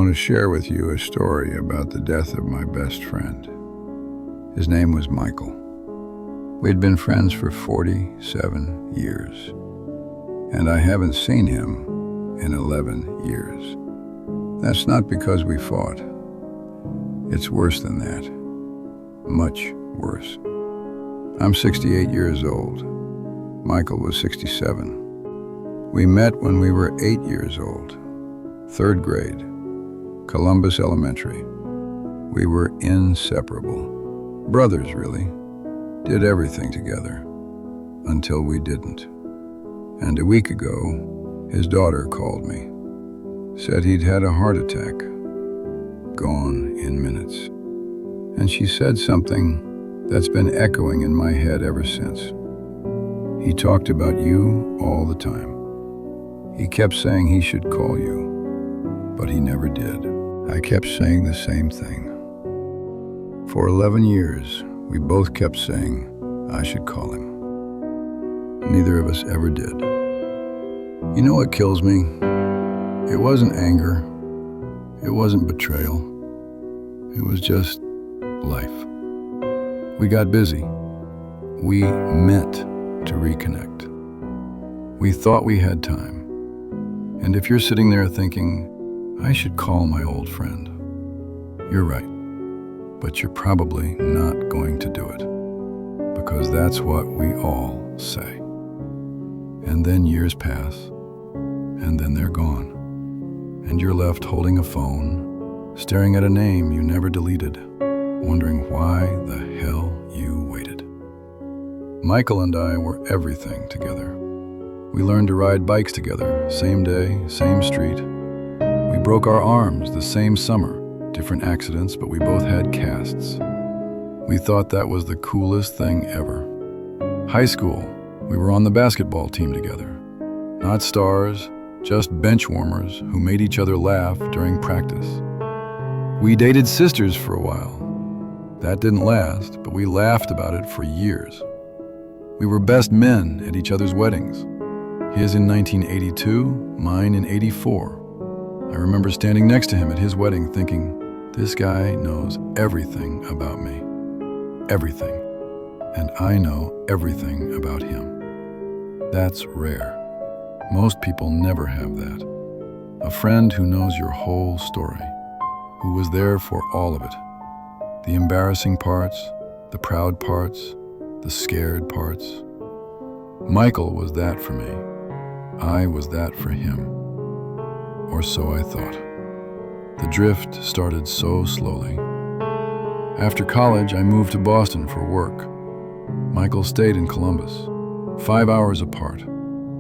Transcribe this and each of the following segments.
want to share with you a story about the death of my best friend. His name was Michael. We'd been friends for 47 years, and I haven't seen him in 11 years. That's not because we fought. It's worse than that. Much worse. I'm 68 years old. Michael was 67. We met when we were 8 years old. 3rd grade. Columbus Elementary. We were inseparable. Brothers, really. Did everything together. Until we didn't. And a week ago, his daughter called me. Said he'd had a heart attack. Gone in minutes. And she said something that's been echoing in my head ever since. He talked about you all the time. He kept saying he should call you, but he never did. I kept saying the same thing. For 11 years, we both kept saying I should call him. Neither of us ever did. You know what kills me? It wasn't anger. It wasn't betrayal. It was just life. We got busy. We meant to reconnect. We thought we had time. And if you're sitting there thinking, I should call my old friend, you're right. But you're probably not going to do it. Because that's what we all say. And then years pass, and then they're gone. And you're left holding a phone, staring at a name you never deleted, wondering why the hell you waited. Michael and I were everything together. We learned to ride bikes together, same day, same street. We broke our arms the same summer, different accidents, but we both had casts. We thought that was the coolest thing ever. High school, we were on the basketball team together. Not stars, just bench warmers who made each other laugh during practice. We dated sisters for a while. That didn't last, but we laughed about it for years. We were best men at each other's weddings. His in 1982, mine in 84. I remember standing next to him at his wedding thinking, this guy knows everything about me. Everything. And I know everything about him. That's rare. Most people never have that. A friend who knows your whole story, who was there for all of it. The embarrassing parts, the proud parts, the scared parts. Michael was that for me. I was that for him. Or so I thought. The drift started so slowly. After college, I moved to Boston for work. Michael stayed in Columbus, 5 hours apart.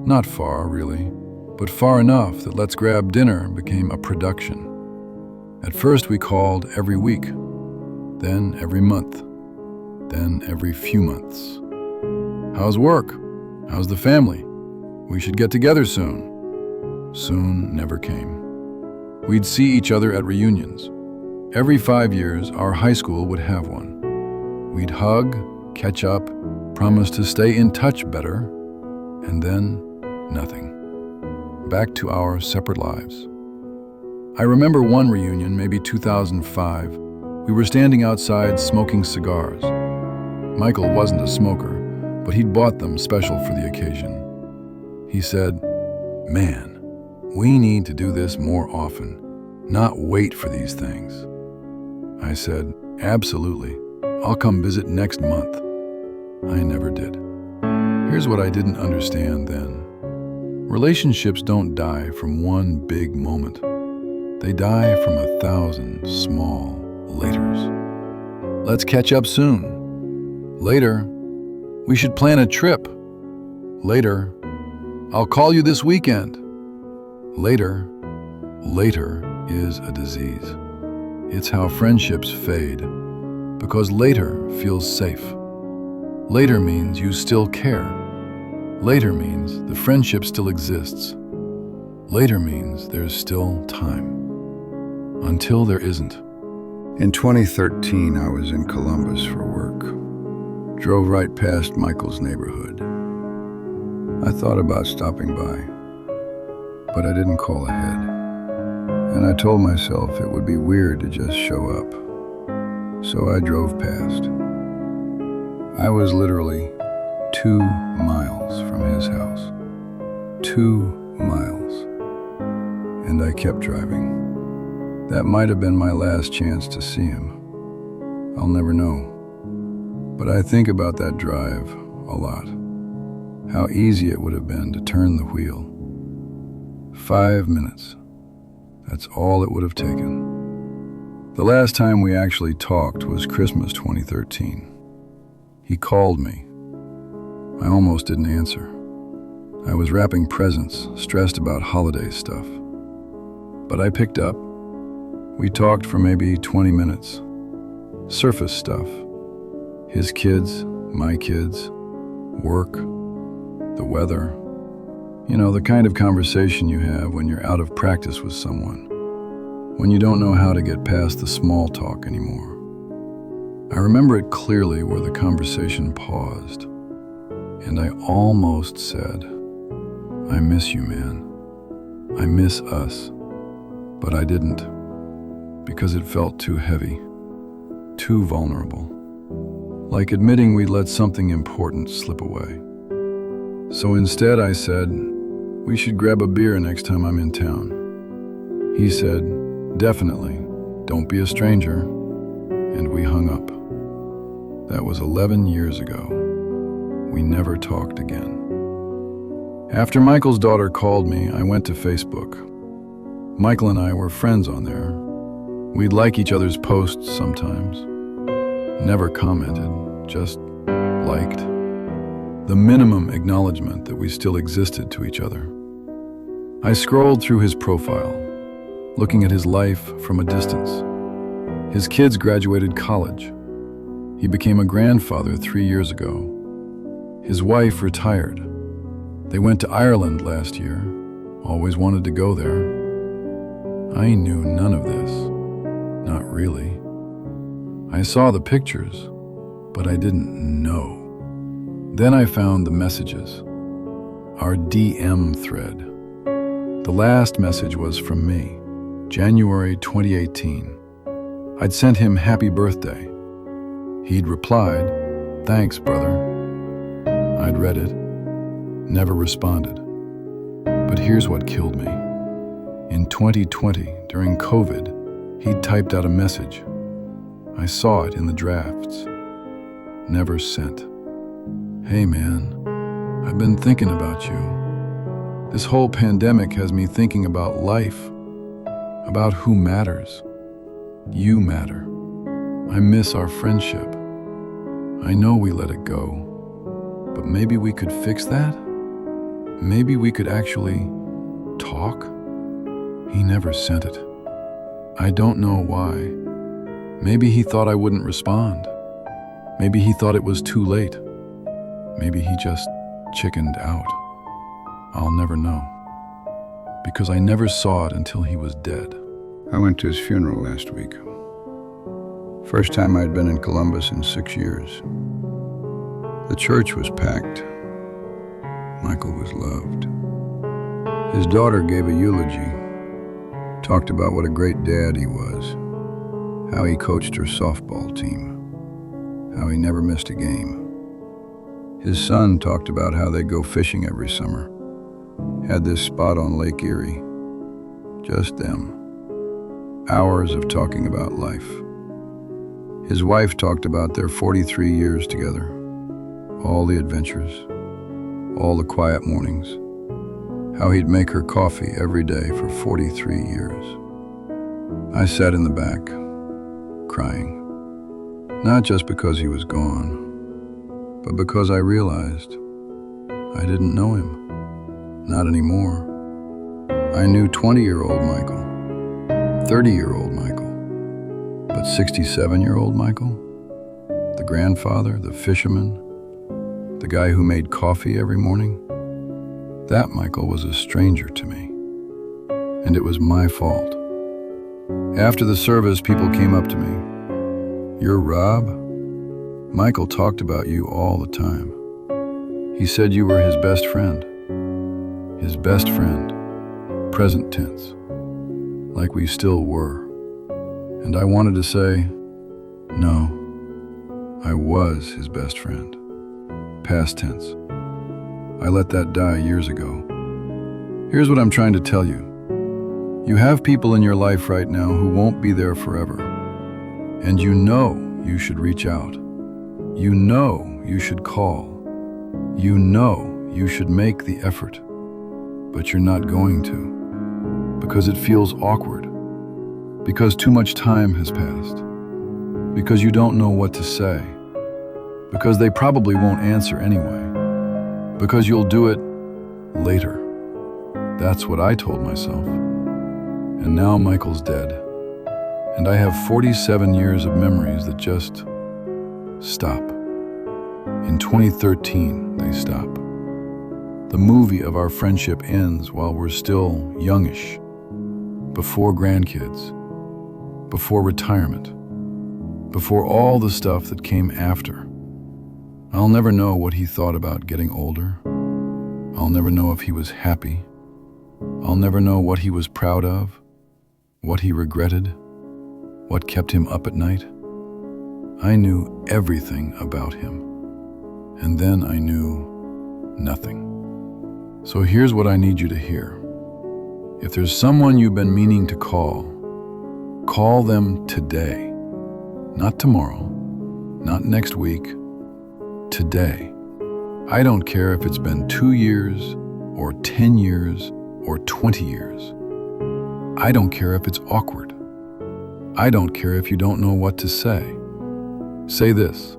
Not far, really, but far enough that let's grab dinner became a production. At first, we called every week, then every month, then every few months. How's work? How's the family? We should get together soon. Soon never came. We'd see each other at reunions. Every 5 years, our high school would have one. We'd hug, catch up, promise to stay in touch better, and then nothing. Back to our separate lives. I remember one reunion, maybe 2005. We were standing outside smoking cigars. Michael wasn't a smoker, but he'd bought them special for the occasion. He said, man, we need to do this more often, not wait for these things. I said, absolutely. I'll come visit next month. I never did. Here's what I didn't understand then. Relationships don't die from one big moment. They die from 1,000 small laters. Let's catch up soon. Later, we should plan a trip. Later, I'll call you this weekend. Later is a disease. It's how friendships fade, because later feels safe. Later means you still care. Later means the friendship still exists. Later means there's still time. Until there isn't. In 2013, I was in Columbus for work. Drove right past Michael's neighborhood. I thought about stopping by, but I didn't call ahead. and I told myself it would be weird to just show up. So I drove past. I was literally 2 miles from his house. 2 miles. And I kept driving. That might have been my last chance to see him. I'll never know. But I think about that drive a lot. How easy it would have been to turn the wheel. 5 minutes. That's all it would have taken. The last time we actually talked was Christmas 2013. He called me. I almost didn't answer. I was wrapping presents, stressed about holiday stuff. But I picked up. We talked for maybe 20 minutes. Surface stuff. His kids, my kids, work, the weather. You know, the kind of conversation you have when you're out of practice with someone, when you don't know how to get past the small talk anymore. I remember it clearly where the conversation paused, and I almost said, "I miss you, man. I miss us." But I didn't, because it felt too heavy, too vulnerable, like admitting we'd let something important slip away. So instead I said, "We should grab a beer next time I'm in town." He said, "Definitely, don't be a stranger," and we hung up. That was 11 years ago. We never talked again. After Michael's daughter called me, I went to Facebook. Michael and I were friends on there. We'd like each other's posts sometimes. Never commented, just liked. The minimum acknowledgement that we still existed to each other. I scrolled through his profile, looking at his life from a distance. His kids graduated college. He became a grandfather 3 years ago. His wife retired. They went to Ireland last year. Always wanted to go there. I knew none of this. Not really. I saw the pictures, but I didn't know. Then I found the messages. Our DM thread. The last message was from me, January 2018. I'd sent him happy birthday. He'd replied, "Thanks, brother." I'd read it, never responded. But here's what killed me. In 2020, during COVID, he'd typed out a message. I saw it in the drafts. Never sent. "Hey man, I've been thinking about you. This whole pandemic has me thinking about life, about who matters. You matter. I miss our friendship. I know we let it go, but maybe we could fix that? Maybe we could actually talk?" He never sent it. I don't know why. Maybe he thought I wouldn't respond. Maybe he thought it was too late. Maybe he just chickened out. I'll never know. Because I never saw it until he was dead. I went to his funeral last week. First time I'd been in Columbus in 6 years. The church was packed. Michael was loved. His daughter gave a eulogy, talked about what a great dad he was, how he coached her softball team, how he never missed a game. His son talked about how they'd go fishing every summer, had this spot on Lake Erie, just them. Hours of talking about life. His wife talked about their 43 years together, all the adventures, all the quiet mornings, how he'd make her coffee every day for 43 years. I sat in the back, crying, not just because he was gone, but because I realized I didn't know him, not anymore. I knew 20-year-old Michael, 30-year-old Michael, but 67-year-old Michael, the grandfather, the fisherman, the guy who made coffee every morning, that Michael was a stranger to me, and it was my fault. After the service, people came up to me. "You're Rob? Michael talked about you all the time. He said you were his best friend." His best friend, present tense. like we still were. And I wanted to say, no, I was his best friend. Past tense. I let that die years ago. Here's what I'm trying to tell you. You have people in your life right now who won't be there forever. And you know you should reach out. You know you should call. You know you should make the effort. But you're not going to. Because it feels awkward. Because too much time has passed. Because you don't know what to say. Because they probably won't answer anyway. Because you'll do it later. That's what I told myself. And now Michael's dead. And I have 47 years of memories that just stop. In 2013, they stop. The movie of our friendship ends while we're still youngish, before grandkids, before retirement, before all the stuff that came after. I'll never know what he thought about getting older. I'll never know if he was happy. I'll never know what he was proud of, what he regretted, what kept him up at night. I knew everything about him, and then I knew nothing. So here's what I need you to hear. If there's someone you've been meaning to call them today. Not tomorrow, not next week, today. I don't care if it's been 2 years, or 10 years, or 20 years. I don't care if it's awkward. I don't care if you don't know what to say. Say this: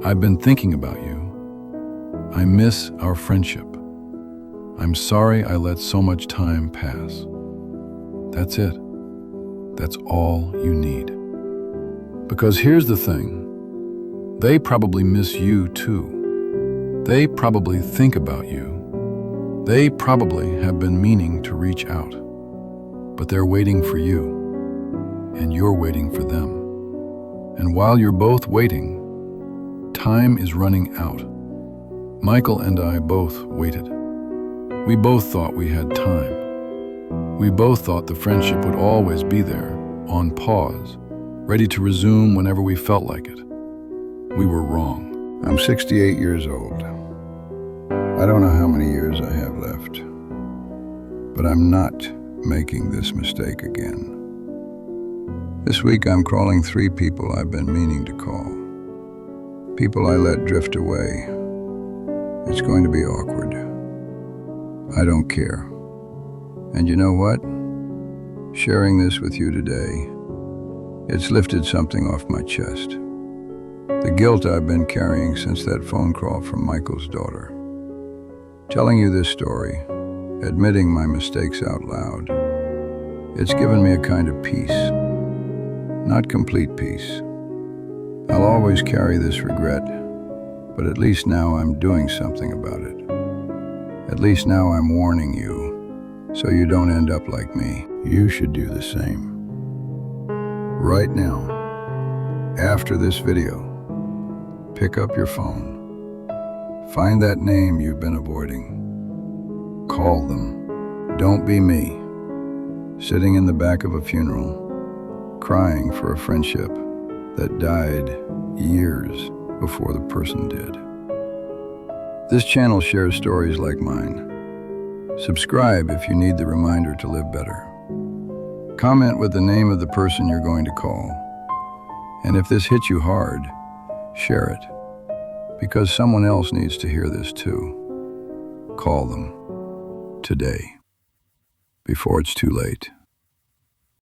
I've been thinking about you. I miss our friendship. I'm sorry I let so much time pass. That's it. That's all you need. Because here's the thing. They probably miss you too. They probably think about you. They probably have been meaning to reach out. But they're waiting for you. And you're waiting for them. And while you're both waiting, time is running out. Michael and I both waited. We both thought we had time. We both thought the friendship would always be there, on pause, ready to resume whenever we felt like it. We were wrong. I'm 68 years old. I don't know how many years I have left, but I'm not making this mistake again. This week I'm calling 3 people I've been meaning to call. People I let drift away. It's going to be awkward. I don't care. And you know what? Sharing this with you today, it's lifted something off my chest. The guilt I've been carrying since that phone call from Michael's daughter. Telling you this story, admitting my mistakes out loud, it's given me a kind of peace. Not complete peace. I'll always carry this regret, but at least now I'm doing something about it. At least now I'm warning you, so you don't end up like me. You should do the same. Right now, after this video, pick up your phone. Find that name you've been avoiding. Call them. Don't be me, sitting in the back of a funeral, crying for a friendship that died years before the person did. This channel shares stories like mine. Subscribe if you need the reminder to live better. Comment with the name of the person you're going to call. And if this hits you hard, share it, because someone else needs to hear this too. Call them today, before it's too late.